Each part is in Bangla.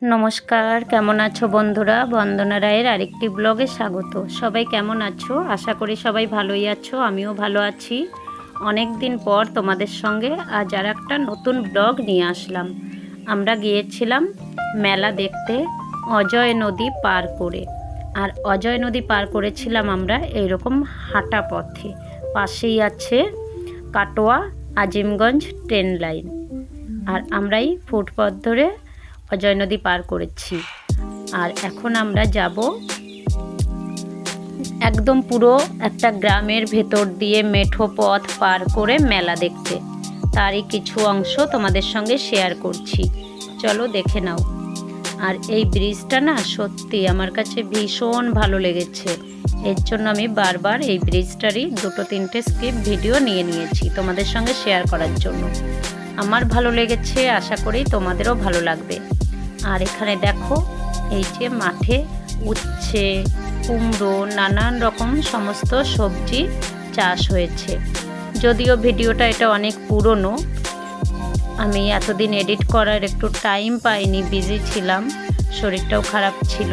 নমস্কার, কেমন আছো বন্ধুরা? বন্দনা রায়ের আরেকটি ব্লগে স্বাগত। সবাই কেমন আছো? আশা করি সবাই ভালোই আছো, আমিও ভালো আছি। অনেক দিন পর তোমাদের সঙ্গে আজ আর একটা নতুন ব্লগ নিয়ে আসলাম। আমরা গিয়েছিলাম মেলা দেখতে অজয় নদী পার করে। আর অজয় নদী পার করেছিলাম আমরা এইরকম হাঁটা পথে। পাশেই আছে কাটোয়া আজিমগঞ্জ ট্রেন লাইন। আর আমরাই ফুটপথ ধরে অজয় নদী পার করেছি। আর এখন আমরা যাব একদম পুরো একটা গ্রামের ভেতর দিয়ে মেঠো পথ পার করে মেলা দেখতে। তারই কিছু অংশ তোমাদের সঙ্গে শেয়ার করছি, চলো দেখে নাও। আর এই ব্রিজটা না সত্যি আমার কাছে ভীষণ ভালো লেগেছে। এর জন্য আমি বারবার এই ব্রিজটারই 2-3টে স্কিপ ভিডিও নিয়ে নিয়েছি তোমাদের সঙ্গে শেয়ার করার জন্য। আমার ভালো লেগেছে, আশা করি তোমাদেরও ভালো লাগবে। আর এখানে দেখো এই যে মাঠে উচ্ছে, কুমড়ো, নানান রকম সমস্ত সবজি চাষ হয়েছে। যদিও ভিডিওটা এটা অনেক পুরনো, আমি এতদিন এডিট করার একটু টাইম পাইনি, বিজি ছিলাম, শরীরটাও খারাপ ছিল।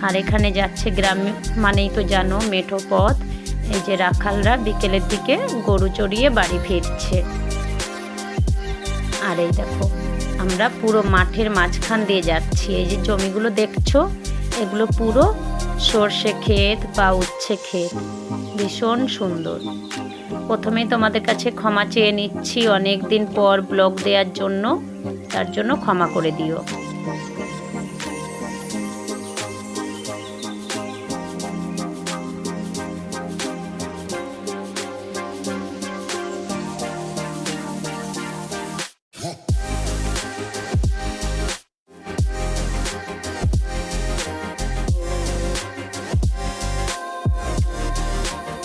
আর এখানে যাচ্ছে গ্রাম মানেই তো জানো মেঠো পথ। এই যে রাখালরা বিকেলের দিকে গরু চড়িয়ে বাড়ি ফিরছে। আর এই দেখো আমরা পুরো মাঠের মাঝখান দিয়ে যাচ্ছি। এই যে জমিগুলো দেখছো, এগুলো পুরো সর্ষে ক্ষেত বা উচ্ছে ক্ষেত, ভীষণ সুন্দর। প্রথমেই তোমাদের কাছে ক্ষমা চেয়ে নিচ্ছি অনেক দিন পর ব্লগ দেওয়ার জন্য, তার জন্য ক্ষমা করে দিও।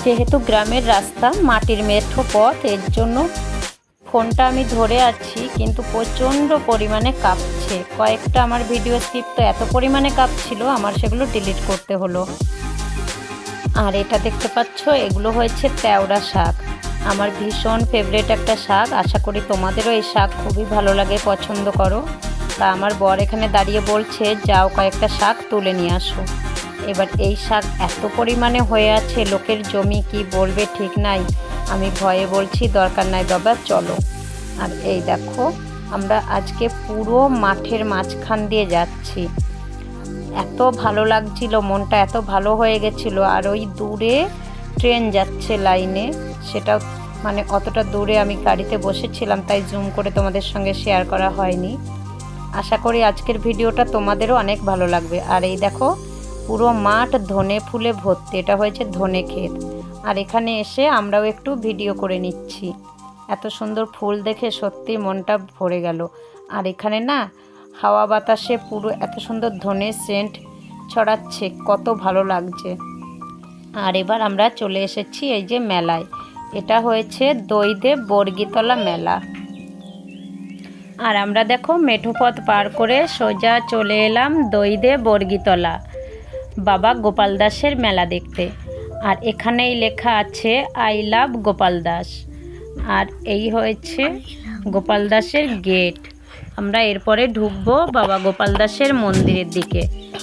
যেহেতু গ্রামের রাস্তা, মাটির মেঠো পথ, এর জন্য ফোনটা আমি ধরে আছি কিন্তু প্রচণ্ড পরিমাণে কাঁপছে। কয়েকটা আমার ভিডিও স্ক্রিপ্ট তো এত পরিমাণে কাঁপছিল আমার সেগুলো ডিলিট করতে হলো। আর এটা দেখতে পাচ্ছ, এগুলো হয়েছে তেওড়া শাক। আমার ভীষণ ফেভারিট একটা শাক, আশা করি তোমাদেরও এই শাক খুবই ভালো লাগে, পছন্দ করো। তা আমার বর এখানে দাঁড়িয়ে বলছে যাও কয়েকটা শাক তুলে নিয়ে আসো। এবার এই শাক এত পরিমাণে হয়ে আছে, লোকের জমি কি বলবে ঠিক নাই। আমি ভয়ে বলছি দরকার নাই বাবা চলো। আর এই দেখো আমরা আজকে পুরো মাঠের মাঝখান দিয়ে যাচ্ছি। এত ভালো লাগছিল, মনটা এত ভালো হয়ে গেছিল। আর ওই দূরে ট্রেন যাচ্ছে লাইনে, সেটাও মানে অতটা দূরে আমি গাড়িতে বসেছিলাম, তাই জুম করে তোমাদের সঙ্গে শেয়ার করা হয়নি। আশা করি আজকের ভিডিওটা তোমাদেরও অনেক ভালো লাগবে। আর এই দেখো পুরো মাঠ ধনে ফুলে ভর্তি, এটা হয়েছে ধনে ক্ষেত। আর এখানে এসে আমরাও একটু ভিডিও করে নিচ্ছি। এত সুন্দর ফুল দেখে সত্যি মনটা ভরে গেল। আর এখানে না হাওয়া বাতাসে পুরো এত সুন্দর ধনে সেন্ট ছড়াচ্ছে, কত ভালো লাগছে। আর এবার আমরা চলে এসেছি এই যে মেলায়। এটা হয়েছে দইদেব বর্গীতলা মেলা। আর আমরা দেখো মেঠো পথ পার করে সোজা চলে এলাম দইদেব বর্গীতলা বাবা গোপাল দাসের মেলা দেখতে। আর এখানেই লেখা আছে আই লাভ গোপাল দাস। আর এই হয়েছে গোপাল দাসের গেট। আমরা এরপরে ঢুকবো বাবা গোপাল দাসের মন্দিরের দিকে।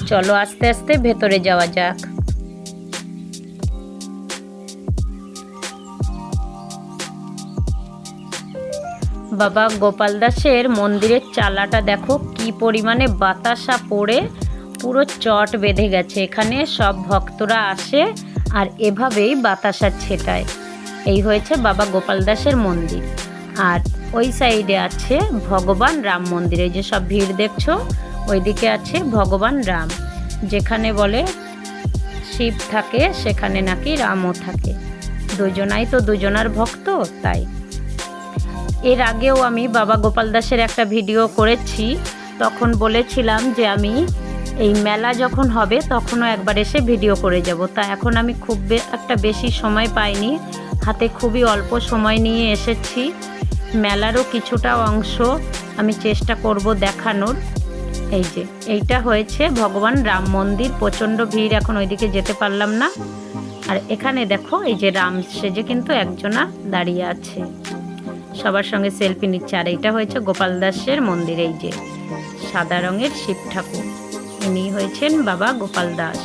চলো আস্তে আস্তে ভেতরে যাওয়া যাক। বাবা গোপাল দাসের মন্দিরের চালাটা দেখো কি পরিমাণে বাতাসা পড়ে পুরো চট বেঁধে গেছে। এখানে সব ভক্তরা আসে আর এভাবেই বাতাসা ছেটায়। এই হয়েছে বাবা গোপাল দাসের মন্দির। আর ওই সাইডে আছে ভগবান রাম মন্দির। এই যে সব ভিড় দেখছো, ওইদিকে আছে ভগবান রাম। যেখানে বলে শিব থাকে সেখানে নাকি রামও থাকে, দুজনাই তো দুজনার ভক্ত, তাই। এর আগেও আমি বাবা গোপাল দাসের একটা ভিডিও করেছি, তখন বলেছিলাম যে আমি এই মেলা যখন হবে তখনও একবার এসে ভিডিও করে যাব। তা এখন আমি খুব একটা বেশি সময় পাইনি, হাতে খুবই অল্প সময় নিয়ে এসেছি। মেলারও কিছুটা অংশ আমি চেষ্টা করব দেখানোর। এই যে এইটা হয়েছে ভগবান রাম মন্দির, প্রচণ্ড ভিড়, এখন ওইদিকে যেতে পারলাম না। আর এখানে দেখো এই যে রাম সেজে কিন্তু একজনা দাঁড়িয়ে আছে, সবার সঙ্গে সেলফি নিচ্ছে। আর এইটা হয়েছে গোপাল দাসের মন্দির। এই যে সাদা রঙের শিব ঠাকুর। ইনি হয়েছেন বাবা গোপাল দাস।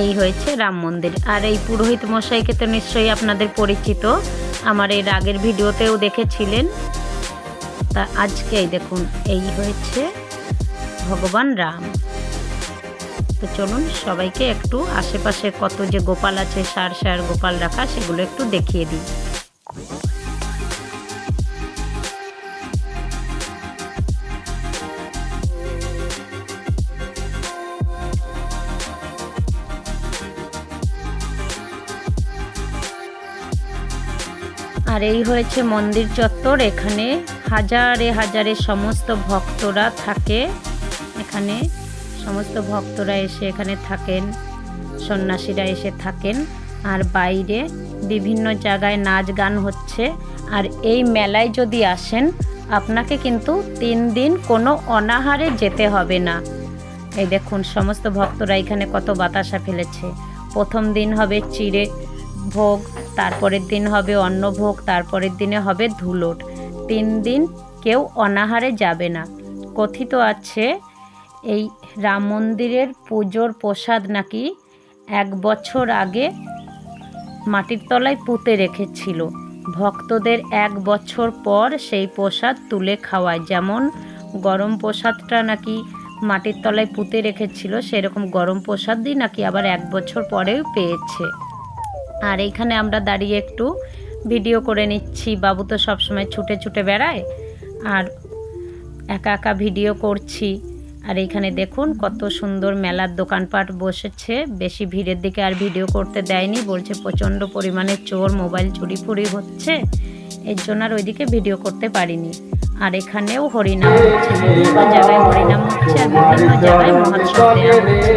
এই হয়েছে রাম মন্দির। আর এই পুরোহিত মশাইকে তো নিশ্চয়ই আপনাদের পরিচিত, আমার এর আগের ভিডিওতেও দেখেছিলেন। তা আজকেই দেখুন এই হয়েছে ভগবান রাম। তো চলুন সবাইকে একটু আশেপাশে কত যে গোপাল আছে, সার গোপাল রাখা, সেগুলো একটু দেখিয়ে দিই। আর এই হয়েছে মন্দির চত্বর। এখানে হাজারে হাজারে সমস্ত ভক্তরা থাকে। এখানে সমস্ত ভক্তরা এসে এখানে থাকেন, সন্ন্যাসীরা এসে থাকেন। আর বাইরে বিভিন্ন জায়গায় নাচ গান হচ্ছে। আর এই মেলায় যদি আসেন আপনাকে কিন্তু 3 দিন কোনো অনাহারে যেতে হবে না। এই দেখুন সমস্ত ভক্তরা এখানে কত বাতাসা ফেলেছে। প্রথম দিন হবে চিড়ে ভোগ, তারপরের দিন হবে অন্নভোগ, তারপরের দিনে হবে ধুলোট। 3 দিন কেউ অনাহারে যাবে না। কথিত আছে এই রাম মন্দিরের পুজোর প্রসাদ নাকি 1 বছর আগে মাটির তলায় পুঁতে রেখেছিল। ভক্তদের 1 বছর পর সেই প্রসাদ তুলে খাওয়ায়। যেমন গরম প্রসাদটা নাকি মাটির তলায় পুঁতে রেখেছিল, সেরকম গরম প্রসাদই নাকি আবার 1 বছর পরেও পেয়েছে। আর এইখানে আমরা দাঁড়িয়ে একটু ভিডিও করে নিচ্ছি। বাবু তো সবসময় ছুটে ছুটে বেড়ায়, আর একা একা ভিডিও করছি। আর এইখানে দেখুন কত সুন্দর মেলার দোকানপাট বসেছে। বেশি ভিড়ের দিকে আর ভিডিও করতে দেয়নি, বলছে প্রচণ্ড পরিমাণে চোর, মোবাইল চুরি ফুরি হচ্ছে, এর জন্য আর ওইদিকে ভিডিও করতে পারিনি। আর এখানেও হরিনাম হচ্ছে, বিভিন্ন জায়গায় হরিনাম হচ্ছে, আর বিভিন্ন জায়গায় মহোৎসব দেওয়া হচ্ছে।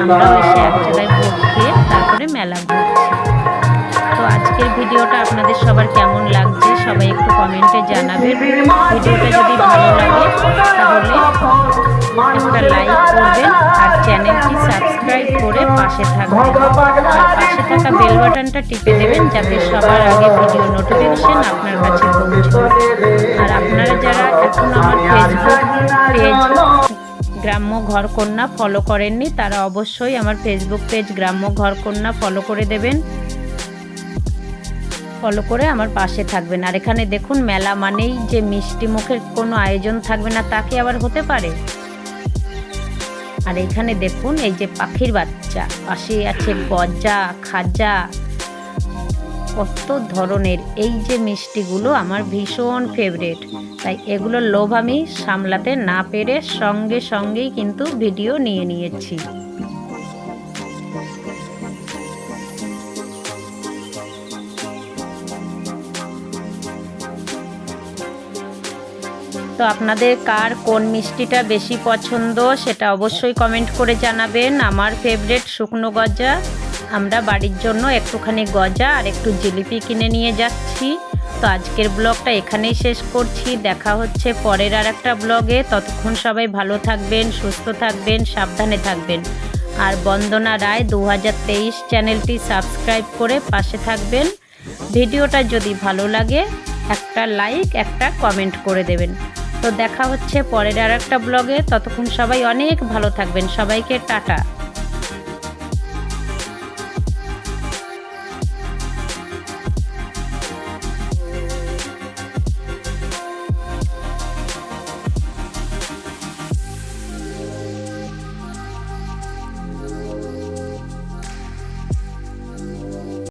আমরাও এসে এক জায়গায় ভোগ খেয়ে তারপরে মেলা ঘুরছি। তো আজকের ভিডিওটা আপনাদের সবার কেমন লাগছে সবাই একটু কমেন্টে জানাবেন। ভিডিওটা যদি ভালো লাগে তাহলে একটা লাইক করবেন, আর চ্যানেলটি সাবস্ক্রাইব করে পাশে থাকবেন। আর পাশে থাকা বেল বাটনটা টিপে দেবেন যাতে সবার আগে ভিডিও নোটিফিকেশন আপনার কাছে পৌঁছায়। আর আপনারা যারা এখন আমার ফেসবুক পেজ গ্রাম্য ঘরকন্যা ফলো করেননি, তারা অবশ্যই আমার ফেসবুক পেজ গ্রাম্য ঘরকন্যা ফলো করে দেবেন, ফলো করে আমার পাশে থাকবেন। আর এখানে দেখুন মেলা মানেই যে মিষ্টি মুখের কোনো আয়োজন থাকবে না তা কি আবার হতে পারে। আর এখানে দেখুন এই যে পাখির বাচ্চা, পাশে আছে গজা, খাজা, কত ধরনের। এই যে মিষ্টিগুলো আমার ভীষণ ফেভারিট, তাই এগুলোর লোভ আমি সামলাতে না পেরে সঙ্গে সঙ্গেই কিন্তু ভিডিও নিয়ে নিয়েছি। তো আপনাদের কার কোন মিষ্টিটা বেশি পছন্দ সেটা অবশ্যই কমেন্ট করে জানাবেন। আমার ফেভারিট শুকনো গজা। আমরা বাড়ির জন্য একটুখানি গজা আর একটু জিলিপি কিনে নিয়ে যাচ্ছি। তো আজকের ব্লগটা এখানেই শেষ করছি। দেখা হচ্ছে পরের আর একটা ব্লগে। ততক্ষণ সবাই ভালো থাকবেন, সুস্থ থাকবেন, সাবধানে থাকবেন। আর বন্দনা রায় 2023 চ্যানেলটি সাবস্ক্রাইব করে পাশে থাকবেন। ভিডিওটা যদি ভালো লাগে একটা লাইক, একটা কমেন্ট করে দেবেন। তো দেখা হচ্ছে পরের আর একটা ব্লগে। ততক্ষণ সবাই অনেক ভালো থাকবেন। সবাইকে টাটা।